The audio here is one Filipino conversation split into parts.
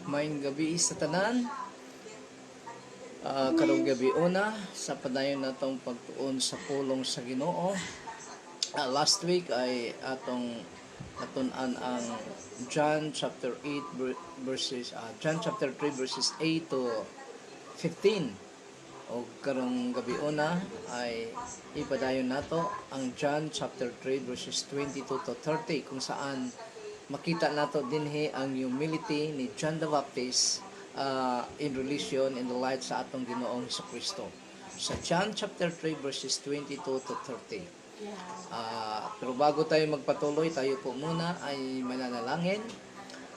Maayong gabi sa tanan. Karong gabi una sa padayon natong pagtuon sa pulong sa Ginoo. Last week ay atong natun-an ang John chapter 8 verses John chapter 3 verses 8 to 15. O karong gabi una ay ipadayon nato ang John chapter 3 verses 22 to 30 kung saan makita nato dinhi ang humility ni John the Baptist in relation in the light sa atong Ginoong Jesucristo. Sa John chapter 3 verses 22 to 30. Pero bago tayo magpatuloy, tayo po muna ay mananalangin.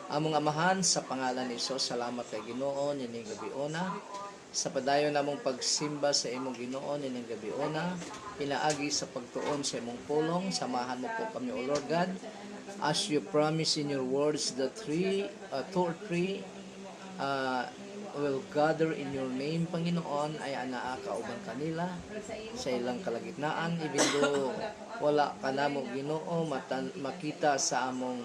Among Amahan, sa pangalan ni Isus, salamat kay Ginoo nining gabi una. Sa padayon namong pagsimba sa imong Ginoo nining gabi una, inaagi sa pagtuon sa imong pulong, samahan mo po kami, O Lord God. As you promise in your words that two or three will gather in your name, Panginoon, ay anaa kauban kanila sa ilang kalagitnaan, even though wala ka namo Ginoo makita sa among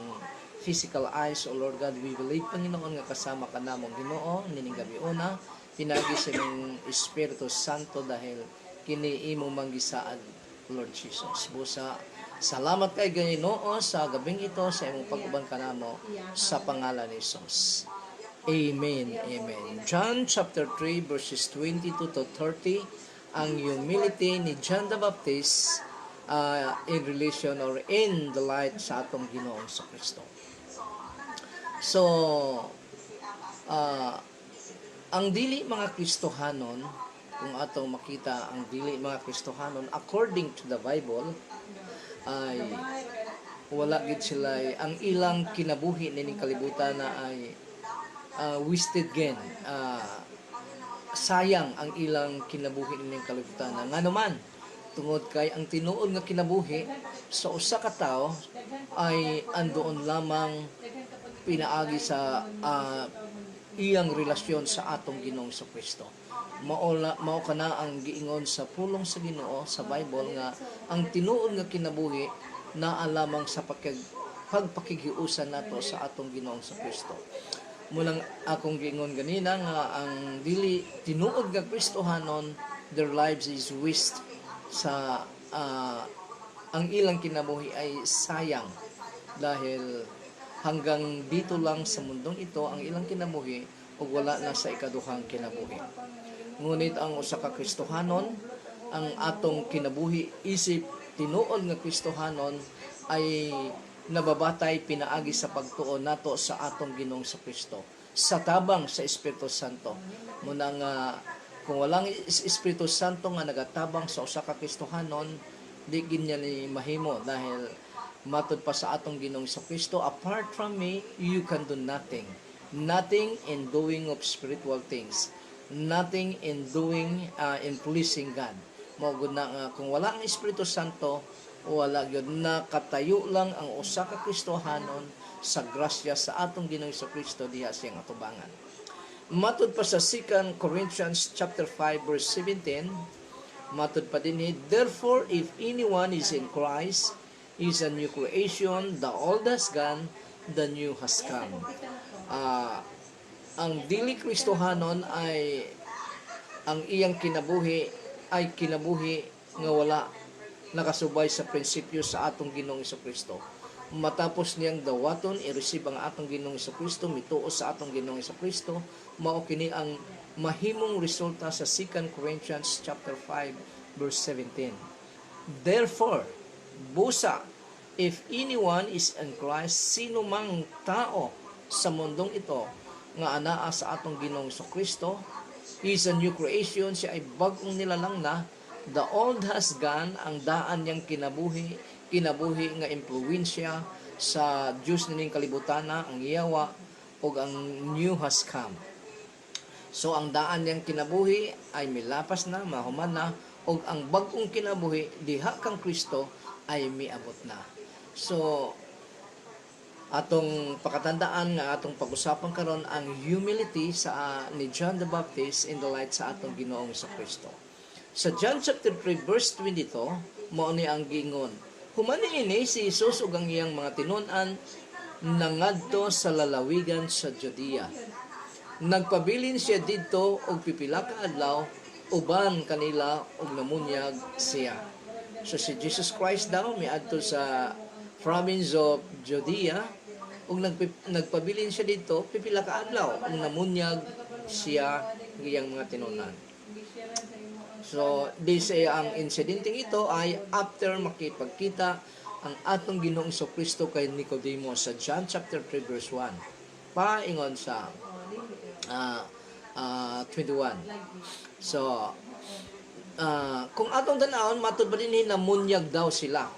physical eyes, O Lord God, we believe, Panginoon, nga kasama ka namong Ginoo nining gabi una, pinagi sa imong Espiritu Santo dahil kini imo manggisaad, Lord Jesus. Busa, salamat kay Ginoo sa gabing ito sa imong pag-uban kanamo sa pangalan ni Jesus. Amen. Amen. John chapter 3 verses 22 to 30, ang humility ni John the Baptist in relation or in the light sa atong Ginoong Jesucristo. So, ang dili mga Kristohanon, kung atong makita ang dili mga Kristohanon according to the Bible, ay wala gid sila ang ilang kinabuhi nining kalibutan na ay wasted gain. Sayang ang ilang kinabuhi nining kalibutan na ngano man tungod kay ang tinuod nga kinabuhi sa usa ka tawo ay andoon lamang pinaagi sa iyang relasyon sa atong Ginoong Jesucristo. Mao kana ang giingon sa pulong sa Ginoo sa Bible nga ang tinuod nga kinabuhi naa lamang sa pagpakigiusan nato sa atong Ginoong Jesucristo. Mulang akong giingon ganina nga ang dili tinuod nga Kristohanon, their lives is waste sa ang ilang kinabuhi ay sayang dahil hanggang dito lang sa mundong ito ang ilang kinabuhi ug wala na sa ikaduhang kinabuhi. Ngunit ang usa ka Kristohanon, ang atong kinabuhi isip tinuod nga Kristohanon ay nababatay pinaagi sa pagtuon nato sa atong Ginoong Jesucristo sa tabang sa Espiritu Santo. Muna nga kung walang Espiritu Santo nga nagatabang sa usa ka Kristohanon, di gid niya ni mahimo dahil matud pa sa atong Ginoong Jesucristo, apart from me you can do nothing. Nothing in doing of spiritual things. Nothing in doing in pleasing God. Mao gud na kung wala ang Espiritu Santo, wala gyud na katayo lang ang usa ka Kristohanon sa grasya sa atong Ginoong Jesucristo diha siyang atubangan. Matud pa sa 2 Corinthians chapter 5 verse 17, matud pa dinhi, therefore if anyone is in Christ, is a new creation, the old has gone, the new has come. Ang dili Kristohanon ay ang iyang kinabuhi ay kinabuhi nga wala nakasubay sa prinsipyo sa atong Ginoong Jesucristo. Matapos niyang dawaton i-receive ang atong Ginoong Jesucristo, mituo sa atong Ginoong Jesucristo, mao kini ang mahimong resulta sa 2 Corinthians chapter 5 verse 17. Therefore, busa, if anyone is in Christ, sino mang tao sa mundong ito nga anaa sa atong Ginoong Jesucristo, is a new creation, siya ay bagong nilalang na, the old has gone, ang daan niyang kinabuhi nga impluwensya sa Diyos nining kalibutana, ang iyawa, o ang new has come. So ang daan niyang kinabuhi ay milapas na, mahuman na, o ang bagong kinabuhi diha kang Kristo ay miabot na. So atong pakatandaan nga atong pag-usapan karon ang humility sa ni John the Baptist in the light sa atong Ginoong Jesucristo. Sa John chapter 3 verse 22, mao ni ang giingon, human ini si Jesus ug ang iyang mga tinun-an nangadto sa lalawigan sa Judea. Nagpabilin siya didto og pipila ka adlaw uban kanila og namunyag siya. So si Jesus Christ daw miadto sa province of Judea ug nagpabilin siya dito pipila ka adlaw ug namunyag siya ngiyang mga tinunan. So this ang insidenteng ito ay after makipagkita ang atong Ginoong Kristo kay Nicodemo sa John chapter 3 verse 1 paingon sa 21. So kung atong tanawon matud ba dinhi namunyag daw sila.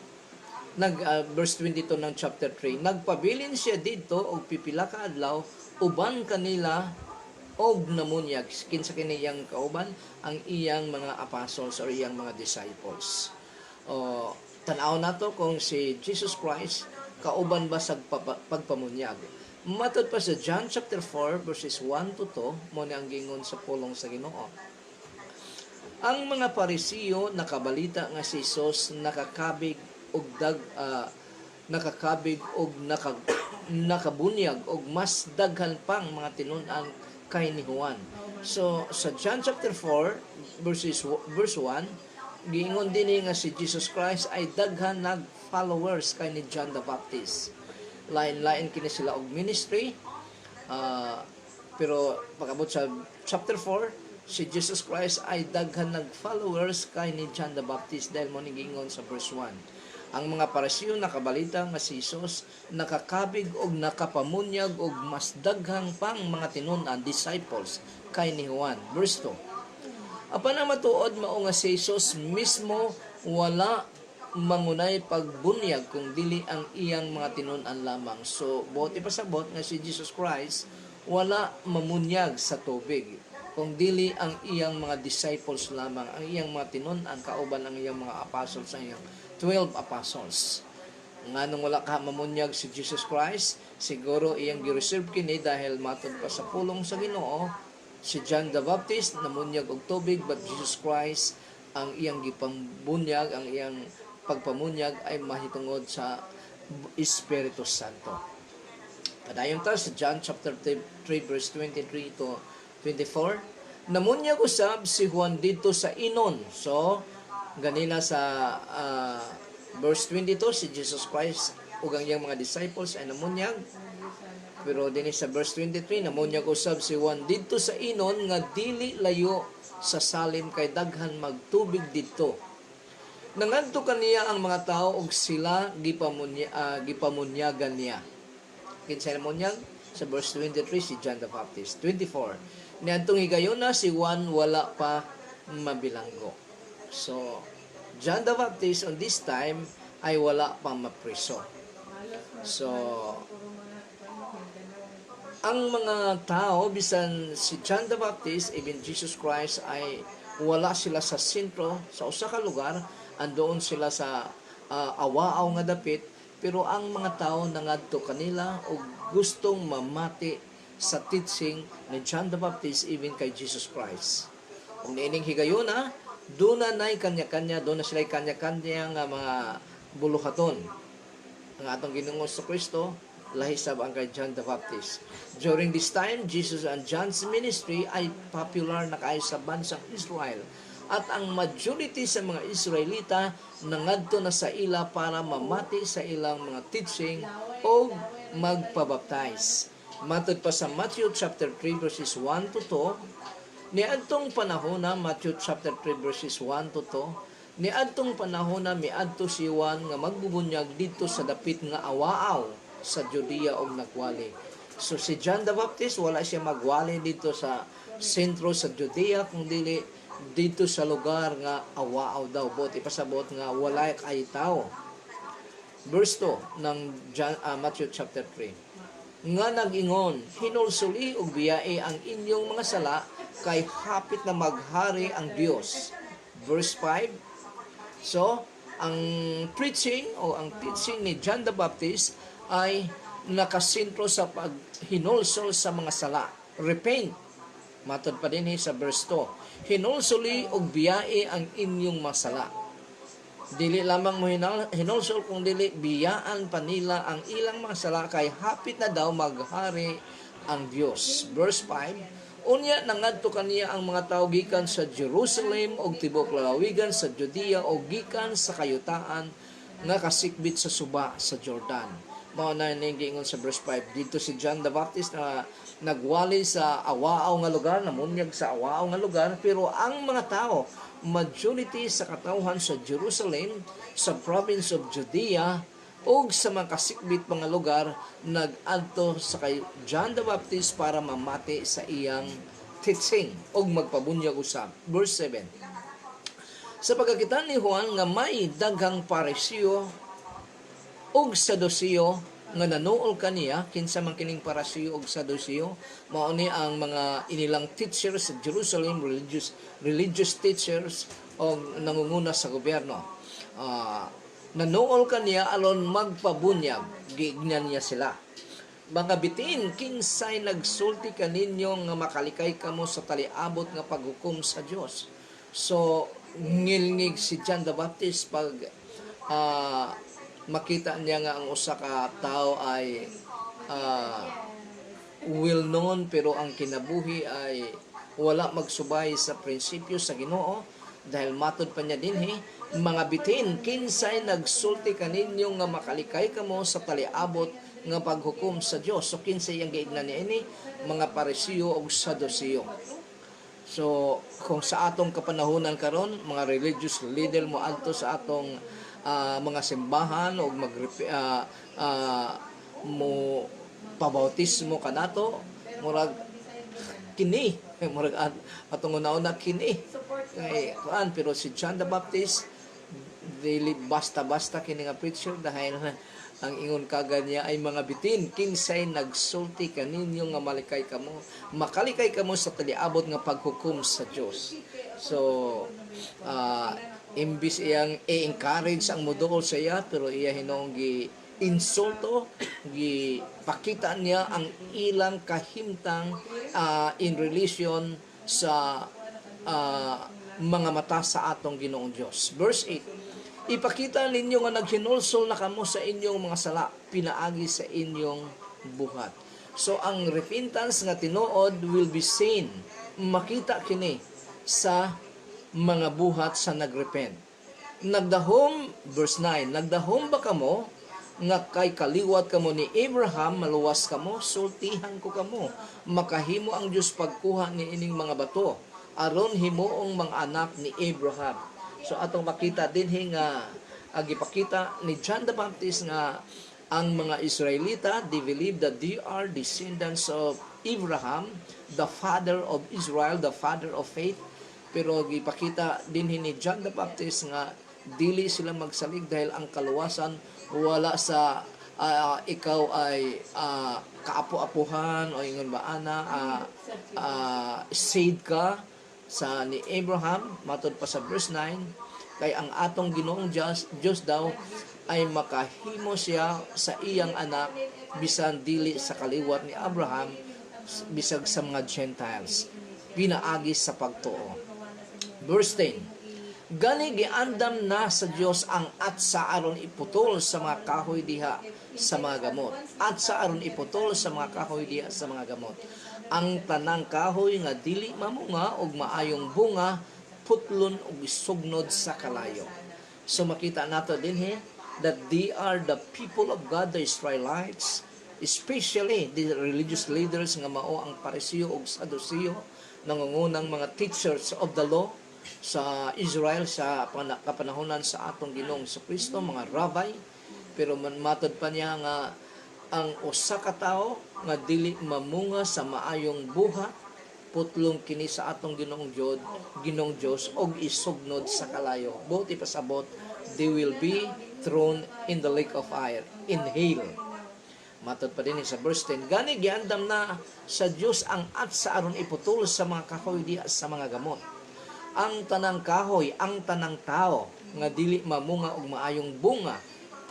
Verse 22 ng chapter 3, nagpabilin siya dito og pipila ka adlaw uban kanila og namunyag kinsa kini iyang kauban ang iyang mga apostles or iyang mga disciples. Tan-aw nato kung si Jesus Christ kauban ba sa pagpamunyag. Matod pa sa John chapter 4 verses 1 to 2 mo ni ang gingon sa pulong sa Ginoo. Ang mga Parisiyo nakabalita nga si Jesus nakakabig og nakabunyag og mas daghan pang mga tinun-an kay ni Juan. So sa John chapter 4 verse 1 giingon dinhi nga si Jesus Christ ay daghan nag followers kay ni John the Baptist. Lain-lain kini sila og ministry, pero pagabot sa chapter 4 si Jesus Christ ay daghan nag followers kay ni John the Baptist dahil mo ni giingon sa verse 1. Ang mga Parisiyo nakabalita nga si Jesus nakakabig og nakapamunyag og mas daghang pang mga tinun-an disciples kay ni Juan. Verse 2. Apan ang matuod mao nga si Jesus mismo wala mangunay pagbunyag kung dili ang iyang mga tinun-an lamang. So, buot ipasabot nga si Jesus Christ wala mamunyag sa tubig kung dili ang iyang mga disciples lamang, ang iyang mga tinun-an kauban ang iyang mga apostles, ang iyang 12 apostles. Nga nung wala ka mamunyag si Jesus Christ, siguro iyang gi-reserve kini dahil matod pa sa pulong sa Ginoo, si John the Baptist namunyag og tubig, but Jesus Christ ang iyang gipambunyag, ang iyang pagpamunyag ay mahitungod sa Espiritu Santo. Padayon ta sa John chapter 3 verse 23 to 24. Namunyag usab si Juan dito sa Inon. So ganina sa verse 22 si Jesus Christ ug ang iyang mga disciples ay namunyag. Pero dinhi sa verse 23 namunyag usab si Juan didto sa Inon nga dili layo sa Salim kay daghan magtubig didto. Nangadto kaniya ang mga tao ug sila gipamunyagan niya. Kinsa namunyag? Sa verse 23 si John the Baptist. 24. Niadtong higayon na si Juan wala pa mabilanggo. So, John the Baptist on this time ay wala pang mapriso. So, ang mga tao, bisan si John the Baptist, even Jesus Christ, ay wala sila sa sentro, sa usa ka lugar, andoon sila sa awaaw nga dapit, pero ang mga tao nangadto kanila o gustong mamati sa teaching ni John the Baptist, even kay Jesus Christ. Kung niining higayon na, doon na kanya-kanya, doon na sila kanya-kanya nga mga buluhaton. Ang atong Ginoong Kristo, lahisab ang kay John the Baptist. During this time, Jesus and John's ministry ay popular na kayo sa bansang Israel. At ang majority sa mga Israelita nangadto na sa ila para mamati sa ilang mga teaching o magpabaptize. Matod pa sa Matthew chapter 3 verses 1 to 2, niadtong panahon na Matthew chapter 3 verses 1 to 2, niadtong panahon na miadto si Juan nga magbubunyag dito sa dapit nga awaaw sa Judea og nagwali. So si John the Baptist wala siya magwali dito sa sentro sa Judea, kung dili dito sa lugar nga awaaw daw. Bot ipasabot nga wala kay tao. Verse 2 ng Matthew chapter 3. Nga nag-ingon, hinulsuli og biyae ang inyong mga sala kay hapit na maghari ang Dios. Verse 5. So, ang preaching o ang teaching ni John the Baptist ay nakasentro sa paghinulsol sa mga sala. Repent. Matod pa din sa verse 2. Hinulsuli og biyae ang inyong masala. Dili lamang mo hinulsol kung dili biyaan pa nila ang ilang mga sala kay hapit na daw maghari ang Dios. Verse 5, unya nangadto kaniya ang mga tawo gikan sa Jerusalem og tibok lalawigan sa Judea og gikan sa kayutaan nga kasikbit sa suba sa Jordan. Mao na ning giingon sa verse 5, dito si John the Baptist na nagwali sa awaaw nga lugar, namunyag sa awaaw nga lugar, pero ang mga tao, majority sa katawhan sa Jerusalem, sa province of Judea, o sa mga kasikbit mga lugar, nag-adto sa kay John the Baptist para mamati sa iyang teaching o magpabunyag usab. Verse 7, sa pagkakita ni Juan nga may daghang Parisiyo og Sadusiyo nga nanuol kaniya, kinsa man kining Parisiyo og Sadusiyo, mao ni ang mga inilang teachers sa Jerusalem, religious teachers o nangunguna sa gobyerno. Nanuol kaniya alon magpabunyag, giignan niya sila. Mga bitin, kinsay nagsulti kaninyo nga makalikay kamo sa taliabot nga paghukom sa Dios. So ngilngig si John the Baptist pag makita niya nga ang usa ka tao ay well known pero ang kinabuhi ay wala magsubay sa prinsipyo sa Ginoo, dahil matod pa niya dinhi, mga bitin, kinsay nagsulti kaninyo nga makalikay kamo sa taliabot nga paghukom sa Dios. So kinsay ang giignan niya ini? Mga Parisiyo o Sadusiyo. So kung sa atong kapanahunan karon, mga religious leader mo adto sa atong mga simbahan o mo pabautismo kanato, murag kini, murag atong una-una kini kay kuan, pero si John the Baptist dili basta-basta kini nga preacher, dahil ang ingon kagad niya ay mga bitin, kinsay nagsulti kaninyo nga makalikay kamo sa taliabot nga paghukom sa Dios. So imbis iyang i-encourage ang muduol sa iya, pero iya hinong insulto, gipakita niya ang ilang kahimtang in relation sa mga mata sa atong Ginoong Dios. Verse 8, ipakita ninyo nga naghinulsol na kamo sa inyong mga sala, pinaagi sa inyong buhat. So ang repentance nga tinuod will be seen, makita kini sa mga buhat sa nagrepent. Nagdahom, verse 9, nagdahom ba kamo nga kay kaliwat kamo ni Abraham, maluwas kamo, sultihan ko kamo, makahimo ang Dios pagkuha ni ining mga bato, aron himuong mga anak ni Abraham. So atong makita dinhi nga agipakita ni John the Baptist nga ang mga Israelita, they believe that they are descendants of Abraham, the father of Israel, the father of faith. Pero gipakita dinhi ni John the Baptist nga dili sila magsalig, dahil ang kaluwasan wala sa ikaw ay kaapo-apuhan o ingon ba ana seed ka sa ni Abraham, matod pa sa verse 9, kay ang atong Ginoong Diyos daw ay makahimo siya sa iyang anak bisan dili sa kaliwat ni Abraham, bisag sa mga Gentiles, pinaagi sa pagtuo. Verse 10, gani giandam na sa Dios ang atsa aron iputol sa mga kahoy diha sa mga gamot. Atsa aron iputol sa mga kahoy diha sa mga gamot. Ang tanang kahoy nga dili mamunga og maayong bunga, putlon og isugnod sa kalayo. So makita nato dinhi that they are the people of God, the Israelites, especially the religious leaders nga mao ang Parisiyo ug Sadusiyo, nangungunang mga teachers of the law sa Israel sa kapanahonan sa atong Ginoong Kristo, mga rabbi. Pero matod pa niya nga ang usa ka tawo nga dili mamunga sa maayong buhat, putlong kini sa atong Ginoong Dios og isugnod sa kalayo. Buti pasabot, they will be thrown in the lake of fire, in hell. Matod pa din sa verse 10, gani giandam na sa Dios ang atsa aron iputol sa mga kahoy diha sa mga gamot. Ang tanang kahoy, ang tanang tao nga dili mamunga og maayong bunga,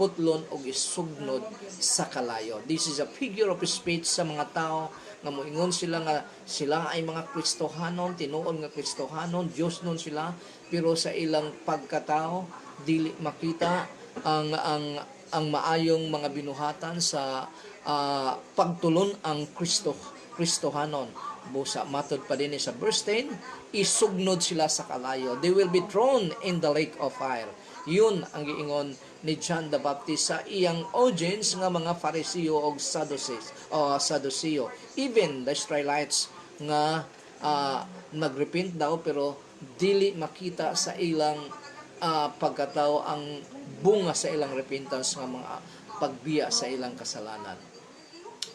putlon og isugnod sa kalayo. This is a figure of speech sa mga tao nga moingon sila nga sila ay mga Kristohanon, tinuod nga Kristohanon, Dios nun sila, pero sa ilang pagkatao dili makita ang maayong mga binuhatan sa pagtulon ang Kristohanon. Busa matod pa din sa verse 10, isugnod sila sa kalayo. They will be thrown in the lake of fire. Yun ang giingon ni John the Baptist sa iyang audience nga mga Fariseo o Sadduceo. Even the Israelites nga nagrepent daw pero dili makita sa ilang pagkatao ang bunga sa ilang repentance nga mga pagbiya sa ilang kasalanan.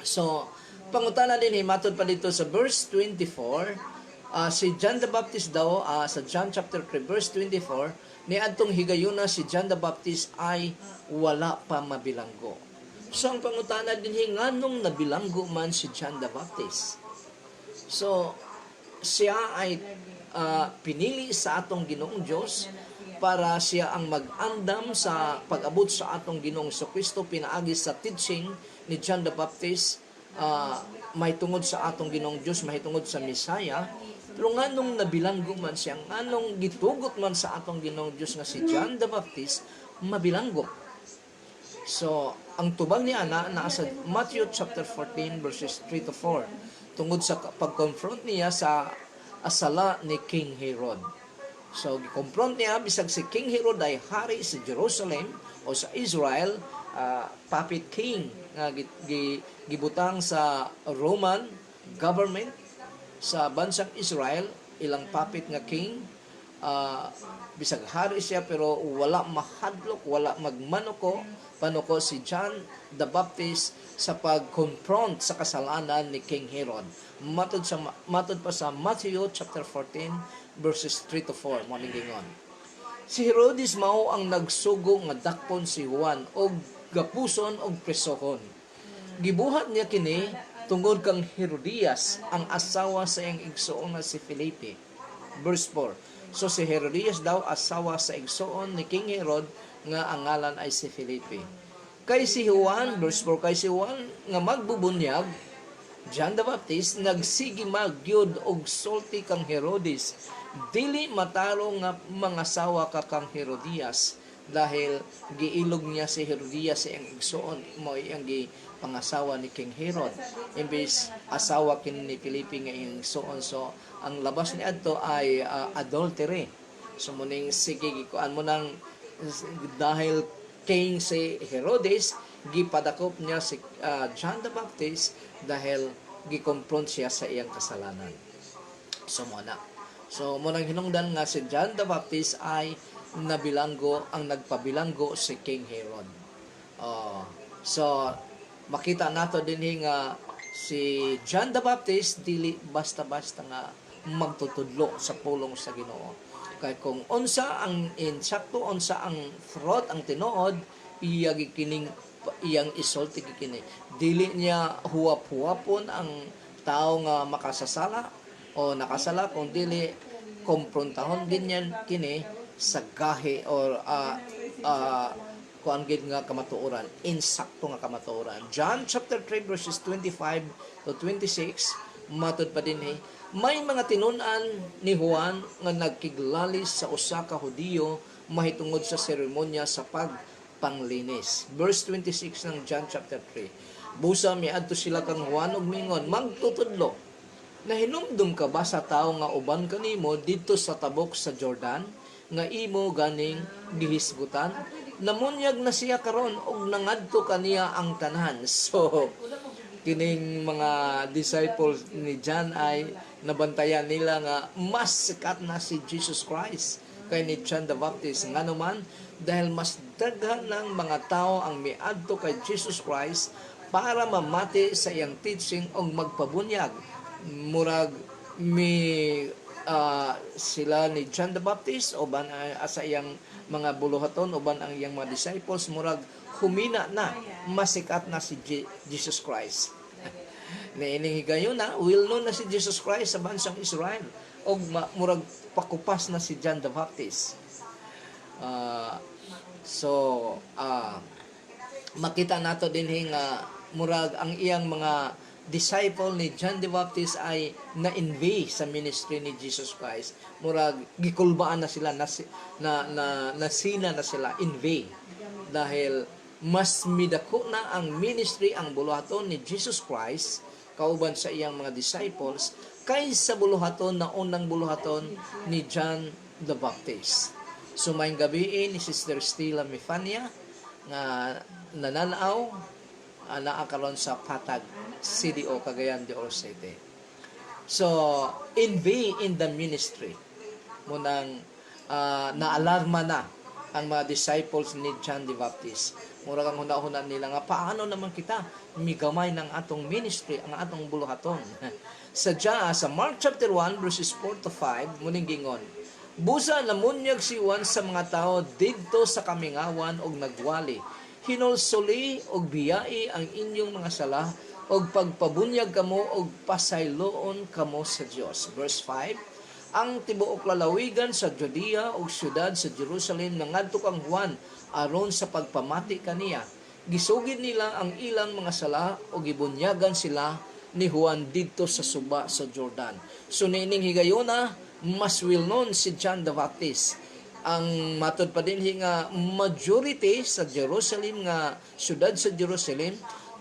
So, pangutana din matod pa dito sa verse 24, si John the Baptist daw sa John chapter 3 verse 24, ni adtong higayuna si John the Baptist ay wala pa mabilanggo. So, ang pangutana din nganong nabilanggo man si John the Baptist. So, siya ay pinili sa atong Ginoong Diyos para siya ang mag-andam sa pag-abot sa atong Ginoong Kristo pinaagi sa teaching ni John the Baptist, may tungod sa atong Ginoong Diyos, may tungod sa Messiah. Pero nganong nabilanggo man siya, nganong gitugot man sa atong Ginoong Diyos nga si John the Baptist, mabilanggo. So, ang tubag ni ana nasa Matthew chapter 14 verses 3 to 4 tungod sa pag-confront niya sa asala ni King Herod. So, gi-confront niya bisag si King Herod ay hari sa Jerusalem o sa Israel, puppet king nga gibutang sa Roman government sa bansang Israel, ilang puppet nga king. Bisag hari siya pero wala mahadlok, wala magmanuko panuko si John the Baptist sa pag-confront sa kasalanan ni King Herod. Matod pa sa Matthew chapter 14 verses 3 to 4 mo gingon. Si Herodes mao ang nagsugo nga dakpon si Juan og gapuson og presohon. Gibuhat niya kini tungod kang Herodias ang asawa sa iyang igsoon nga si Felipe. Verse 4. So si Herodias daw asawa sa igsoon ni King Herod nga ang ngalan ay si Felipe. Kay si Juan, verse 4, kay si Juan nga magbubunyag, John the Baptist nagsigi magyud og sulti kang Herodes, dili mataro nga mangasawa ka kang Herodias dahil giilog niya si Herodias sa iyang igsoon mo iyang pangasawa ni King Herod imbes asawa kini ni Felipe nga iyang igsoon. So ang labas ni adto ay adultery. So muning sige gikuan mo nang dahil king si Herodes, gipadakop niya si John the Baptist dahil gi-confront siya sa iyang kasalanan. So muna. So munang hinungdan nga si John the Baptist ay nabilanggo, ang nagpabilanggo si King Herod. So makita nato din nga si John the Baptist dili basta-basta nga magtutudlo sa pulong sa Ginoo. Kay kung unsa ang insakto, unsa ang throat, ang tinuod, iya gikining iyang isulti kini. Dili niya huwap-huwapon ang tao nga makasasala o nakasala, kung dili komprontahon ganyan kini sa gahi or kuan gid nga kamatuoran, insakto nga kamatuoran. John chapter 3 verses 25 to 26 matod pa din may mga tinunan ni Juan nga nagkiglalis sa usa ka Hudiyo mahitungod sa seremonya sa pagpanglinis. Verse 26 ng John chapter 3. Busa miadto sila kang Juan og mingon, magtutudlo. Nahinumdum ka ba sa tao nga uban kanimo didto sa tabok sa Jordan nga imo ganing gihisgutan? Namunyag na siya karon og nangadto kaniya ang tanan. So kining mga disciples ni John ay nabantayan nila nga mas sikat na si Jesus Christ kay ni John the Baptist. Nga naman, dahil mas daghan ng mga tao ang miadto kay Jesus Christ para mamati sa iyang teaching o magpabunyag. Murag sila ni John the Baptist o ban sa iyang mga buluhaton o ban ang iyang mga disciples, murag humina na, masikat na si Jesus Christ. Niining higayon na, will known na si Jesus Christ sa bansang Israel. O murag pakupas na si John the Baptist. Makita nato din nga murag ang iyang mga disciple ni John the Baptist ay na-invade sa ministry ni Jesus Christ. Murag gikulbaan na sila, nasina na sila, invade. Dahil mas midako na ang ministry, ang buluhaton ni Jesus Christ kauban sa iyang mga disciples kaysa buluhaton na unang buluhaton ni John the Baptist. Sumayong gabi ni Sister Stella Mifania nga nananaw naakaroon sa Patag CDO Cagayan de Oro City. So, be in the ministry. Munang naalarma na ang mga disciples ni John the Baptist. Mura kang huna-huna nila nga, paano naman kita migamay ng atong ministry, ang atong buluhaton. Sa Mark chapter 1, verses 4 to 5, muning gingon, busa namunyag si Juan sa mga tao didto sa kamingawan og nagwali. Hinulsuli og biyai ang inyong mga sala og pagpabunyag kamo og pasayloon kamo sa Dios. Verse 5, ang tibuok lalawigan sa Judea ug syudad sa Jerusalem nangadto kang Juan aron sa pagpamati kaniya. Gisugid nila ang ilang mga sala ug gibunyagan sila ni Juan didto sa suba sa Jordan. So nining higayuna mas well known si John the Baptist. Ang matod pa din nga majority sa Jerusalem nga syudad sa Jerusalem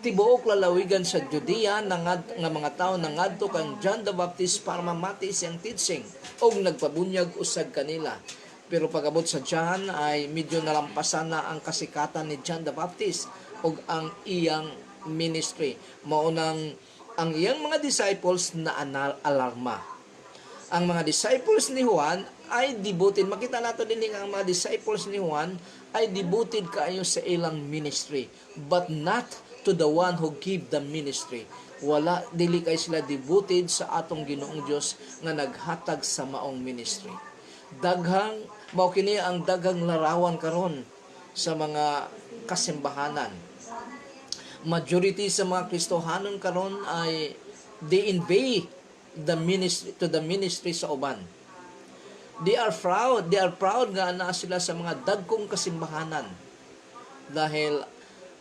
tibuok lalawigan sa Judea nga mga tao nangadto kang John the Baptist para mamati siyang teaching og nagpabunyag usag kanila. Pero pagabot sa John ay medyo nalampasan na ang kasikatan ni John the Baptist og ang iyang ministry. Maunang ang iyang mga disciples na alarma. Ang mga disciples ni Juan ay devoted. Makita nato din nga ang mga disciples ni Juan ay devoted kaayo sa ilang ministry, but not to the one who give the ministry. Wala, dili kay sila devoted sa atong Ginoong Dios nga naghatag sa maong ministry. Daghang mao kini ang daghang larawan karon sa mga kasimbahanan. Majority sa mga Kristohanon karon ay they invade the ministry sa uban. They are proud nga naa sila sa mga dagkong kasimbahanan dahil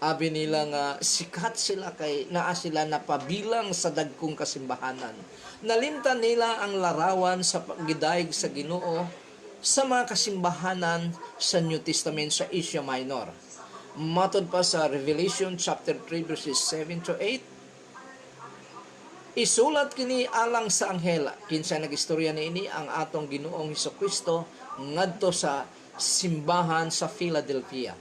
abi nila nga sikat sila kay naa sila napabilang sa dagkong kasimbahanan. Nalimtan nila ang larawan sa paggidaig sa Ginoo sa mga kasimbahanan sa New Testament sa Asia Minor. Matod pa sa Revelation chapter 3 verses 7 to 8, isulat kini alang sa anghel kinsa nagistorya niini ang atong Ginoong Hesukristo ngadto sa simbahan sa Philadelphia.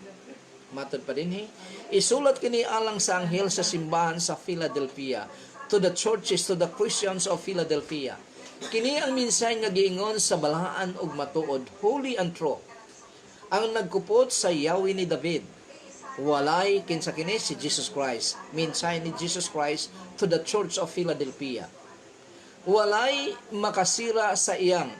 Matod pa dinhi, isulat kini alang sa anghel sa simbahan sa Philadelphia, to the churches, to the Christians of Philadelphia. Kini ang mensahe nga giingon sa balaan ug matuod, holy and true. Ang nagkupot sa yawi ni David, walay kinsa kini si Jesus Christ. Mensahe ni Jesus Christ to the church of Philadelphia. Walay makasira sa iyang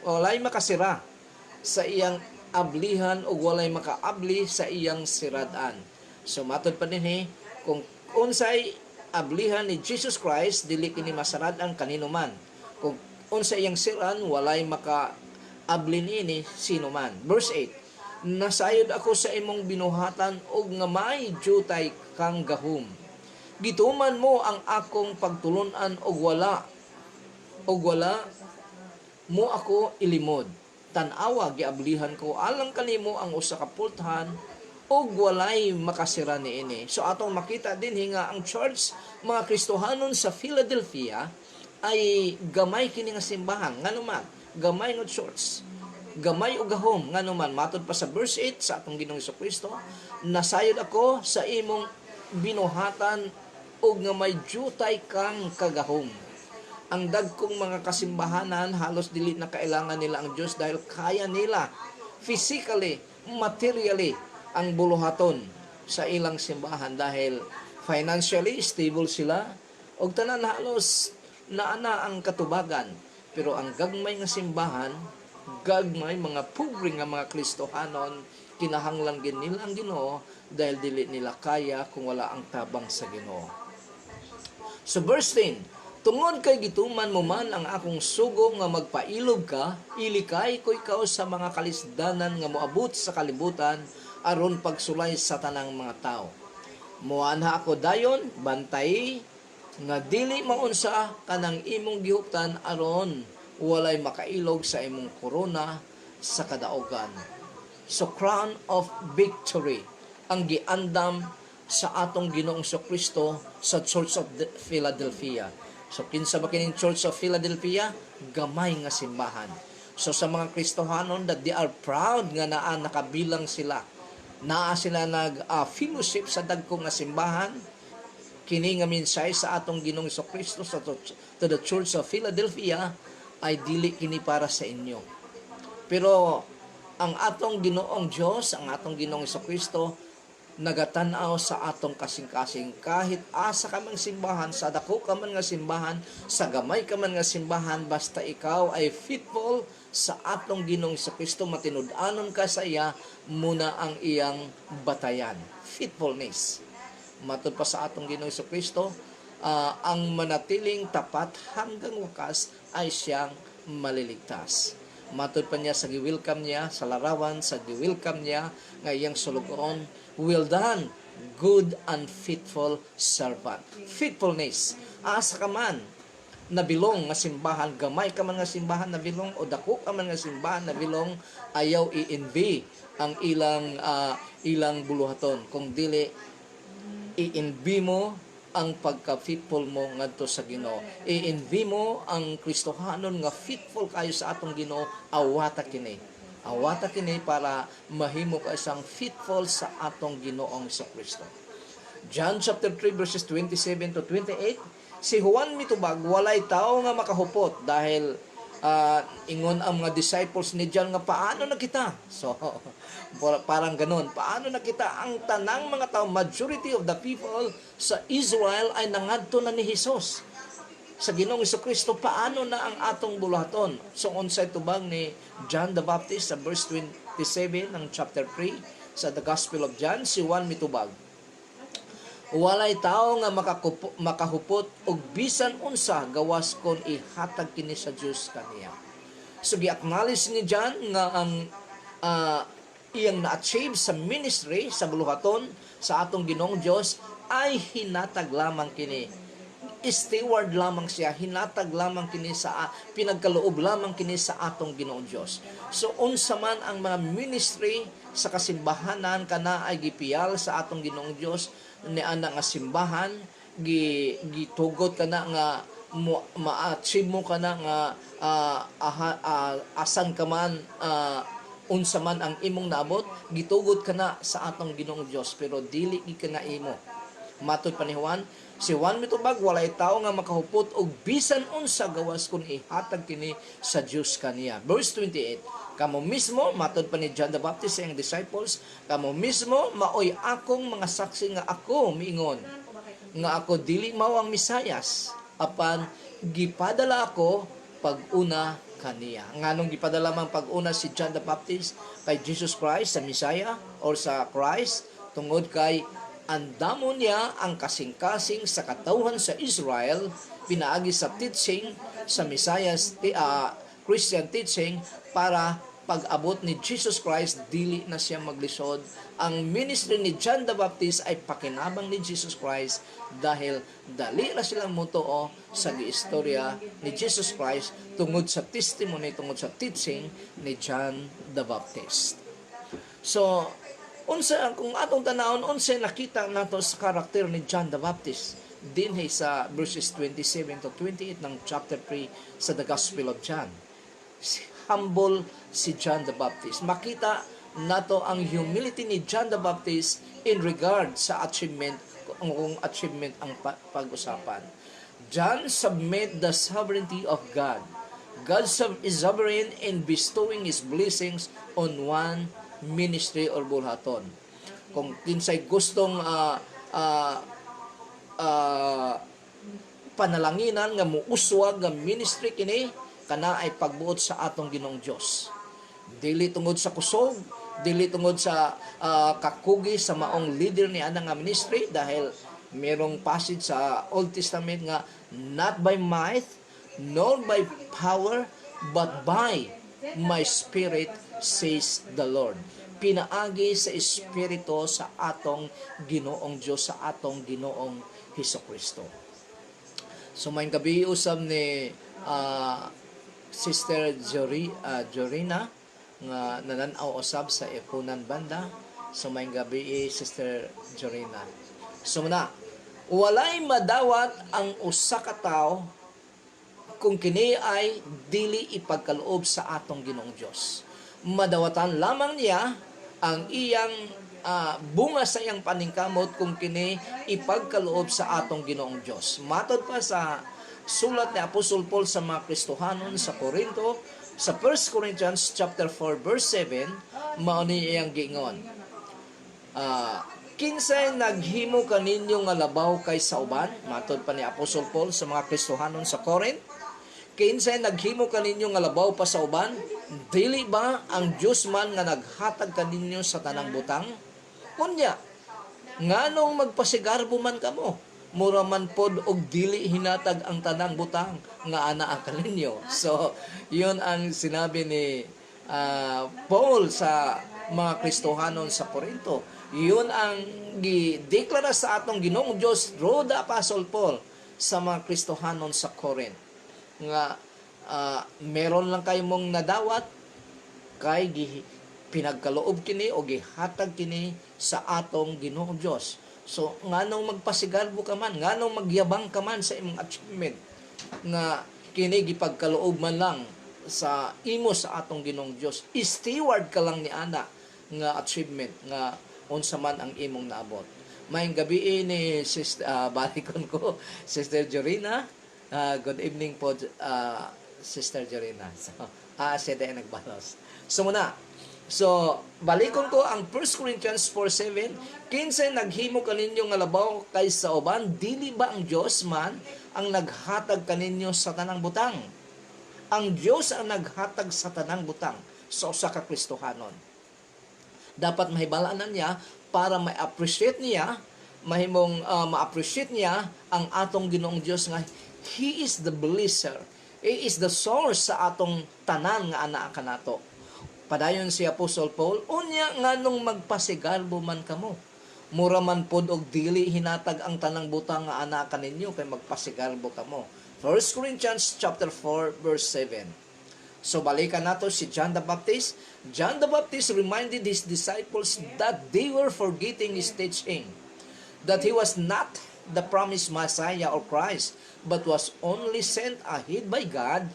ablihan o walay makaabli sa iyang siradan. So matod pa dinhi, kung unsay ablihan ni Jesus Christ dili kini masaradan kanino man. Kung unsay iyang siran walay makaabli niini sino man. Verse 8, nasayod ako sa imong binuhatan og nga may jutay kang gahom. Gituman mo ang akong pagtulunan og wala mo ako ilimod. Tan-awa giablihan ko alang kanimo ang usa ka pultahan og walay makasira niini. So atong makita din nga ang church mga Kristohanon sa Philadelphia ay gamay kini nga simbahan nganuman, gamay nga church. Gamay o gahom nganuman matod pa sa verse 8 sa atong Ginoong Hesukristo, nasayod ako sa imong binuhatan og nga may jutay kang kagahom. Ang dagkong mga kasimbahanan halos dili na kailangan nila ang Dios dahil kaya nila physically, materially ang buluhaton sa ilang simbahan dahil financially stable sila og tanan halos naana ang katubagan. Pero ang gagmay nga simbahan, gagmay mga pobre nga mga Kristohanon, kinahanglan gid nila ang Ginoo dahil dili nila kaya kung wala ang tabang sa Ginoo. So verse 10, tungod kay gituman mo man ang akong sugo nga magpailog ka, ilikay ko ikaw sa mga kalisdanan nga moabot sa kalibutan aron pagsulay sa tanang mga tao. Muanha ako dayon bantay nga dili maunsa kanang imong gihuptan aron walay makailog sa imong korona sa kadaogan. So crown of victory ang giandam sa atong Ginoong Kristo sa Church of Philadelphia. So kinsa ba kining Church of Philadelphia? Gamay nga simbahan. So sa mga Kristohanon that they are proud nga naa nakabilang sila. Naa sila fellowship sa dagko nga simbahan. Kini nga minsay sa atong Ginoong Kristo sa to the Church of Philadelphia ay dili kini para sa inyo. Pero ang atong Ginoong Dios, ang atong Ginoong Kristo nagatanaw sa atong kasing-kasing kahit asa ka man simbahan, sa dako ka man nga simbahan, sa gamay ka man nga simbahan, basta ikaw ay faithful sa atong Ginoong Kristo, matinud-anon ka sa iya, muna ang iyang batayan. Faithfulness. Matud pa sa atong Ginoong Kristo, ang manatiling tapat hanggang wakas ay siyang maliligtas. Matud pa niya sa gi-welcome niya sa larawan, sa gi-welcome niya nga iyang sulugon, well done, good and faithful servant. Faithfulness. Asa ka man nabilong nga simbahan, gamay ka man nga simbahan nabilong o dako ka man nga simbahan nabilong, ayaw i-envy ang ilang buluhaton. Kung dili i-envy mo ang pagka-faithful mo ngadto sa Ginoo. I-envy mo ang Kristohanon nga faithful kayo sa atong Ginoo, awata kini. Awata kini para mahimo ka isang faithful sa atong Ginoong Kristo. John chapter 3 verses 27 to 28, si Juan mitubag, walay tao nga makahupot dahil ingon ang mga disciples ni John nga paano na kita? So parang ganun, paano na kita? Ang tanang mga tao, majority of the people sa Israel ay nangadto na ni Jesus sa Ginoong Kristo. Paano na ang atong buluhaton? So unsay tubag ni John the Baptist sa verse 27 ng chapter 3 sa the Gospel of John, si Juan mitubag, walay tao nga makahupot og bisan unsa gawas kon ihatag kini sa Dios kaniya. So gi-acknowledge ni John nga ang iyang na-achieve sa ministry sa buluhaton sa atong Ginoong Dios ay hinatag lamang kini. Steward lamang siya, hinatag lamang kini sa pinagkaloob lamang kini sa atong Ginoong Dios. So unsa man ang mga ministry sa kasimbahanan kana ay gipiyal sa atong Ginoong Dios, ni ana nga simbahan gitugot kana nga ma-achieve mo kana nga asan ka man, unsa man ang imong naabot, gitugot kana sa atong Ginoong Dios, pero dili ka nga imo. Matud pa ni Juan, si Juan mitubag, walay tao nga makahupot og bisan unsa gawas kun ihatag kini sa Dios kaniya. Verse 28, kamo mismo, matud pa ni John the Baptist sa iyang disciples, kamo mismo maoy akong mga saksi nga ako miingon nga ako dili mao ang Misayas, apan gipadala ako pag-una kaniya. Nganong gipadala man pag-una si John the Baptist kay Jesus Christ sa Misaya or sa Christ, tungod kay andamon niya ang kasing-kasing sa katawhan sa Israel, pinaagi sa teaching sa Misayas, Christian teaching, para pag-abot ni Jesus Christ, dili na siya maglisod. Ang ministry ni John the Baptist ay pakinabang ni Jesus Christ dahil dali na silang mutuo sa giistorya ni Jesus Christ tungod sa testimony, tungod sa teaching ni John the Baptist. So, unsa kung atong tanawon, unsa nakita nato sa karakter ni John the Baptist dinhi sa verses 27 to 28 ng chapter 3 sa the Gospel of John. Humble si John the Baptist. Makita nato ang humility ni John the Baptist in regard sa achievement, kung achievement ang pag-usapan. John submit the sovereignty of God. God is sovereign in bestowing His blessings on one ministry or bulhaton. Kung kinsay gustong panalanginan nga muuswag nga ministry kini, kana ay pagbuot sa atong Ginoong Dios. Dili tungod sa kusog, dili tungod sa kakugi sa maong leader ni ana nga ministry, dahil merong passage sa Old Testament nga not by might nor by power but by my spirit says the Lord. Pinaagi sa espiritu sa atong Ginoong Dios, sa atong Ginoong Hesukristo. So may gabi usab ni Sister Jorina nga nananaw usab sa Epunan banda. So may gabi Sister Jorina. So na, walay madawat ang usa ka tawo kung kini ay dili ipagkaloob sa atong Ginoong Dios. Madawatan lamang niya ang iyang bunga sa iyang paningkamot kung kini ipagkaloob sa atong Ginoong Dios. Matod pa sa sulat ni Apostol Paul sa mga Kristohanon sa Korinto, sa 1 Corinthians chapter 4 verse 7, mao ni iyang giingon. Kinsay naghimo kaninyo nga labaw kaysa uban, matod pa ni Apostol Paul sa mga Kristohanon sa Corinth. Kinsay naghimo kaninyo nga labaw pa sa uban, dili ba ang Dios man nga naghatag kaninyo sa tanang butang? Unya, nganong magpasigarbo man kamo? Mura man pod og dili hinatag ang tanang butang nga anaa kaninyo. So, yun ang sinabi ni Paul sa mga Kristohanon sa Corinto. Yun ang gideklara sa atong Ginoong Dios through the Apostle Paul sa mga Kristohanon sa Corinth. Nga meron lang kayo mong nadawat kay pinagkaloob kini o gihatag kini sa atong Ginoong Dios. So nganong magpasigarbo ka man, nganong magyabang ka man sa imong achievement nga kini gipagkaloob man lang sa imo sa atong Ginoong Dios. Steward ka lang ni ana nga achievement nga unsa man ang imong naabot. Maayong gabi ni Sister balikon ko Sister Jorina. Good evening po Sister Jorina. So siya din nagbalos. So muna. So balikon ko ang 1 Corinthians 4:7, kinsay naghimo kaninyo nga labaw kaysa uban, dili ba ang Dios man ang naghatag kaninyo sa tanang butang? Ang Dios ang naghatag sa tanang butang sa usa ka Kristohanon. Dapat mahibalaan niya para ma-appreciate niya, ma-appreciate niya ang atong Ginoong Dios nga He is the blesser. He is the source sa atong tanan nga anaa kanato. Padayon si Apostle Paul, unya nganong magpasigarbo man kamo. Mura man pod og dili hinatag ang tanang butang nga anaa kaninyo kay magpasigarbo kamo. 1 Corinthians chapter 4 verse 7. So balikan nato si John the Baptist. John the Baptist reminded his disciples that they were forgetting his teaching, that he was not the promised Messiah or Christ, but was only sent ahead by God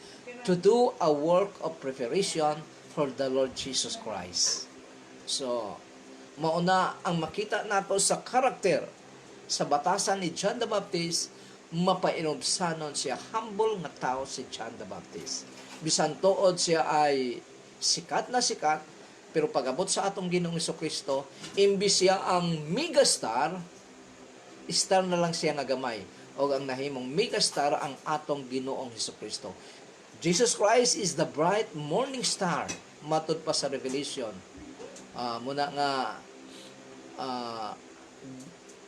to do a work of preparation for the Lord Jesus Christ. So, mauna ang makita nato sa karakter sa batasan ni John the Baptist, mapainobsanon siya, humble nga tao si John the Baptist. Bisan tuod siya ay sikat na sikat, pero pag-abot sa atong Ginoong Jesucristo, imbis siya ang megastar, star na lang siya nga gamay. O ang nahimong megastar ang atong Ginoong Jesucristo. Jesus Christ is the bright morning star, matod pa sa Revelation. Muna nga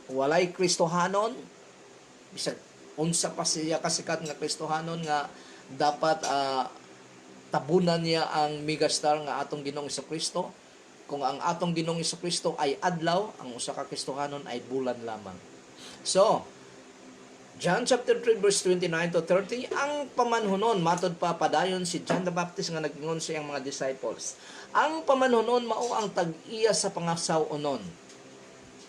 walay Kristohanon, bisag unsa pa siya kasikat nga Kristohanon nga dapat tabunan niya ang megastar nga atong Ginoong Jesucristo. Kung ang atong Ginoong Jesucristo ay adlaw, ang usa ka Kristohanon ay bulan lamang. So, John chapter 3 verse 29 to 30, ang pamanhunon, matod pa padayon si John the Baptist nga nag-ingon sa iyang mga disciples. Ang pamanhunon mao ang tag-iya sa pangasaw-onon.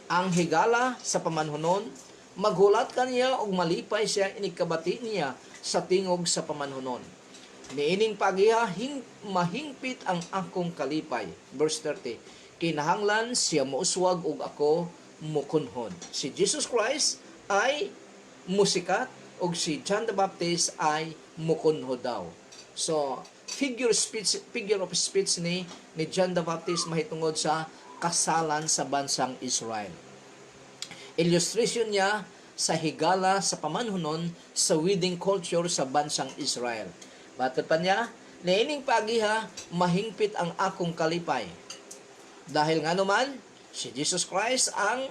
Ang higala sa pamanhunon, maghulat kaniya og malipay siya inikabati niya sa tingog sa pamanhunon. Niining pagiha mahingpit ang akong kalipay. Verse 30. Kinahanglan siya mouswag ug ako mukunhon. Si Jesus Christ ay musikat ug si John the Baptist ay mukunhod daw. So, figure of speech ni John the Baptist mahitungod sa kasalan sa bansang Israel. Illustration niya sa higala sa pamanhunon sa wedding culture sa bansang Israel. Batod pa niya, niining pagiha, mahingpit ang akong kalipay. Dahil nga naman, si Jesus Christ ang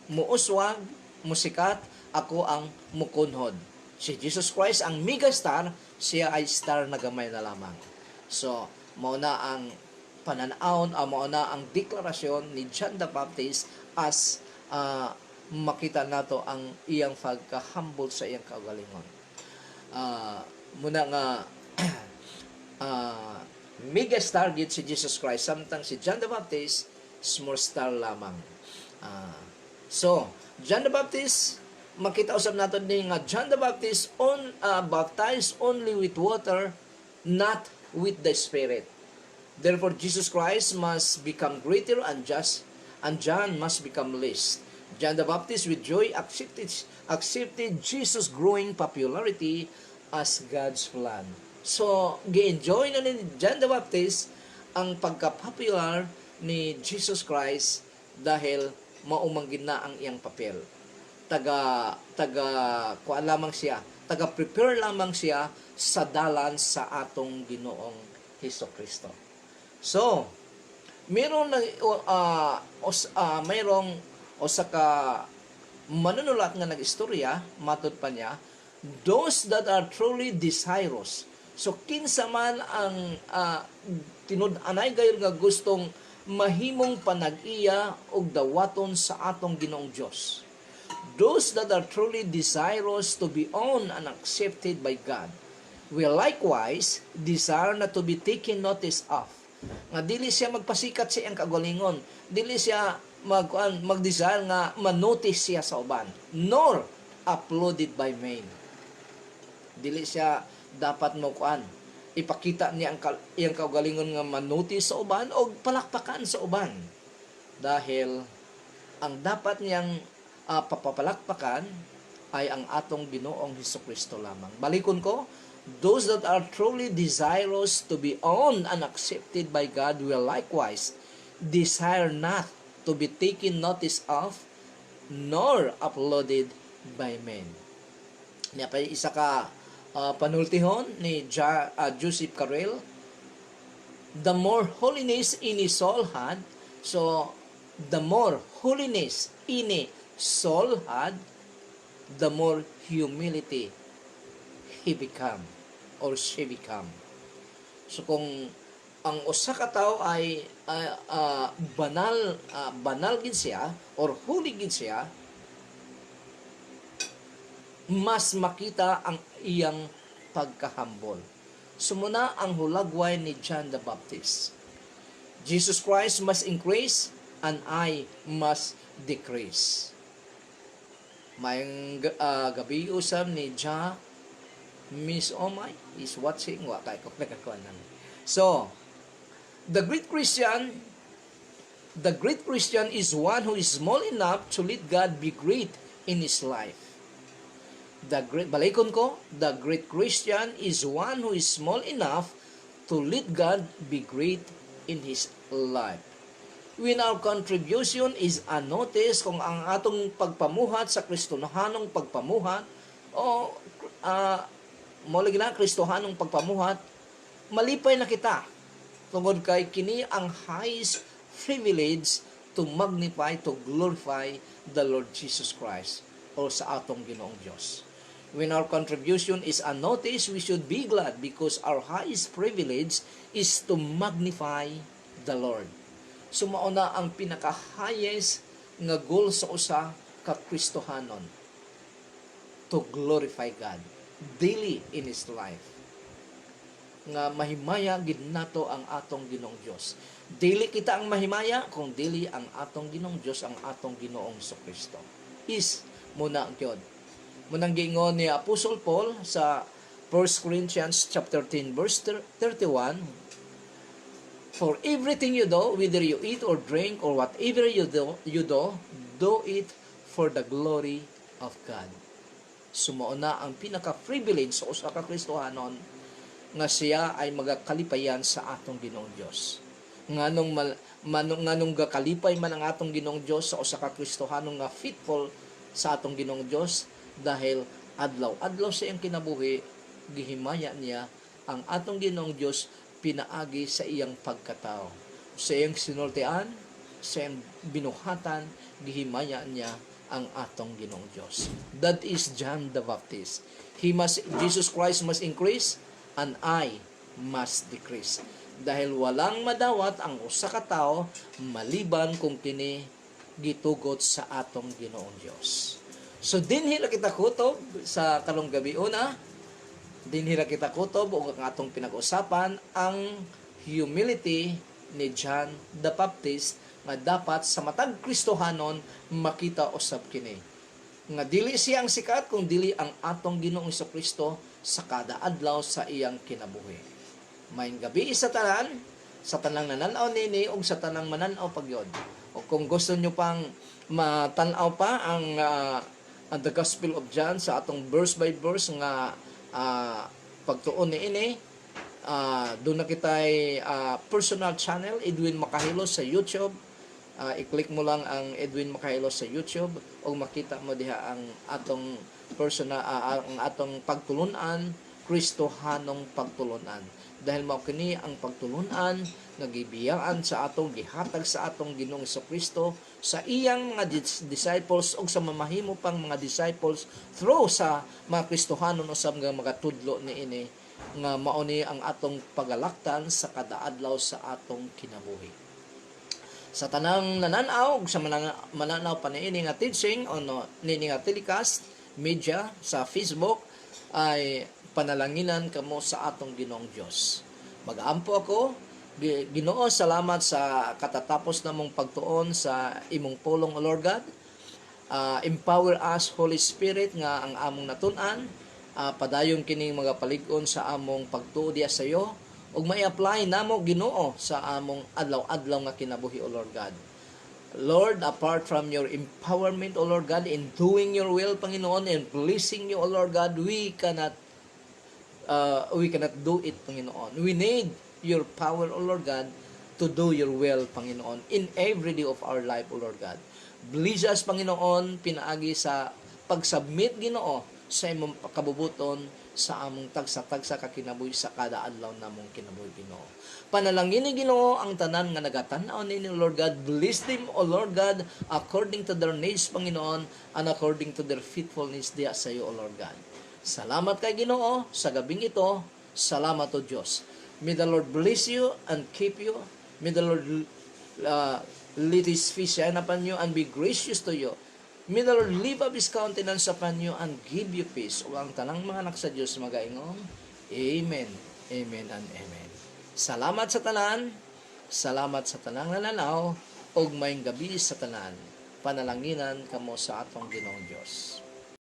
muuswag, musikat, ako ang mukunhod. Si Jesus Christ ang megastar, siya ay star na gamay na lamang. So, mauna ang pananaon, mauna ang deklarasyon ni John the Baptist as makita nato ang iyang pagka-humble sa iyang kaugalingon. Muna nga megastar gid si Jesus Christ, samtang si John the Baptist small star lamang. So John the Baptist, makita usab nato ni nga John the Baptist baptized only with water, not with the Spirit. Therefore, Jesus Christ must become greater and John must become least. John the Baptist with joy accepted Jesus' growing popularity as God's plan. So, gi-enjoy na ni John the Baptist ang pagka-popular ni Jesus Christ dahil maumanggin na ang iyang papel. Kuan lamang siya, taga-prepare lamang siya sa dalan sa atong Ginoong Hesukristo. So, mayroong usa ka manunulat nga nag-istorya, matud pa niya, those that are truly desirous. So, kinsa man ang tinud-anay gayon nga gustong mahimong panag-iya og dawaton sa atong Ginoong Dios. Those that are truly desirous to be owned and accepted by God will likewise desire not to be taken notice of. Nga dili siya magpasikat sa iyang kagalingon, dili siya mag-desire nga manotice siya sa uban, nor uploaded by men. Dili siya dapat ipakita niya ang iyang kagalingon nga manotice sa uban o palakpakan sa uban. Dahil ang dapat niyang papapalakpakan ay ang atong Ginoong Hesukristo lamang. Balikon ko, those that are truly desirous to be owned and accepted by God will likewise desire not to be taken notice of nor uploaded by men. Niya pa isa ka panultihon ni Joseph Carrell, the more holiness ini soul had, so the more holiness ini soul had, the more humility he become or she become. So kung ang usa ka tawo ay banal gid siya or holy gid siya, mas makita ang iyang pagkahambol. Sumuna ang hulagway ni John the Baptist. Jesus Christ must increase and I must decrease. Mayang gabi usab ni John Miss Omay is watching wa kay ko nagkakuan. So, the great Christian is one who is small enough to let God be great in his life. The great Christian is one who is small enough to let God be great in his life. When our contribution is unnoticed, kung ang atong pagpamuhat sa Kristohanong pagpamuhat o lagi na Kristohanong pagpamuhat, malipay na kita tungod kay kini ang highest privilege to magnify, to glorify the Lord Jesus Christ o sa atong Ginoong Diyos. When our contribution is unnoticed, we should be glad because our highest privilege is to magnify the Lord. So mauna ang pinaka-highest nga goal sa usa ka Kristohanon, to glorify God daily in his life. Nga mahimaya gid nato ang atong Ginoong Dios. Dili kita ang mahimaya kung dili ang atong Ginoong Dios, ang atong Ginoong Kristo. Is muna ang gyud. Munang giingon ni Apostle Paul sa 1 Corinthians chapter 10 verse 31, for everything you do, whether you eat or drink or whatever you do it for the glory of God. Sumao na ang pinaka-privilege sa usa ka Kristohanon nga siya ay magakalipayan sa atong Ginoong Dios. Nganong gakalipay man ang atong Ginoong Dios sa usa ka Kristohanon nga faithful sa atong Ginoong Dios dahil adlaw sa iyang kinabuhi gihimaya niya ang atong Ginoong Dios pinaagi sa iyang pagkatao. Sa iyang sinultian, sa iyang binuhatan, gihimaya niya ang atong Ginoong Diyos. That is John the Baptist. Jesus Christ must increase and I must decrease. Dahil walang madawat ang usa ka tawo maliban kung kini gitugot sa atong Ginoong Diyos. So dinhi ra kita kutob sa karong gabi una. Dinhi ra kita kutob og ang atong pinag-usapan ang humility ni John the Baptist nga dapat sa matag Kristohanon makita usab kini. Nga dili siya ang sikat kung dili ang atong Ginoong Kristo sa kada adlaw sa iyang kinabuhi. Maayong gabi sa tanan, sa tanang nananaw nini ug sa tanang mananaw pagyod. O kung gusto nyo pang matanaw pa ang The Gospel of John sa atong verse by verse nga pagtuon ni ini, doon na kitay personal channel Edwin Makahilo sa YouTube. I-click mo lang ang Edwin Makahilo sa YouTube o makita mo diha ang atong personal ang atong pagtulunan, Kristohanong pagtulunan. Dahil mao kini ang pagtulunan nagibiyaan sa atong gihatag sa atong Ginoong Kristo sa iyang mga disciples o sa mamahimo pang mga disciples through sa mga Kristohanon usab nga mga tudlo niini nga mao ni ang atong pagalaktan sa kada adlaw sa atong kinabuhi. Sa tanang nananaw sa mananaw pa niini nga teaching o niini nga telecast media sa Facebook ay panalanginan kamo sa atong Ginoong Dios. Mag-ampo ako, Ginoo, salamat sa katatapos namong pagtuon sa imong pulong, O Lord God. Empower us, Holy Spirit, nga ang among natun-an, padayon kining mga palig-on sa among pagtuo diya sa iyo, ug may-apply namo, Ginoo, sa among adlaw-adlaw nga kinabuhi, O Lord God. Lord, apart from your empowerment, O Lord God, in doing your will, Panginoon, and pleasing you, O Lord God, we cannot do it, Panginoon. We need your power, O Lord God, to do your will, Panginoon, in every day of our life, O Lord God. Bless us, Panginoon, pinaagi sa pag-submit, Ginoo, sa imong kabubuton sa among tagsa-tagsa ka kinabuhi sa kada adlaw namong kinabuhi, Ginoo. Panalangin ni Ginoo ang tanan nga nagatan-aw ni Lord God. Bless them, O Lord God, according to their needs, Panginoon, and according to their faithfulness diya sa iyo, O Lord God. Salamat kay Ginoo sa gabing ito. Salamat, O Diyos. May the Lord bless you and keep you. May the Lord let His face shine upon you and be gracious to you. May the Lord lift up His countenance upon you and give you peace. O ang tanang mga anak sa Diyos magaingong. Amen. Amen and amen. Salamat sa tanan. Salamat sa tanang nananaw. Og mayong gabi sa tanan. Panalanginan kamo sa atong Ginoong Diyos.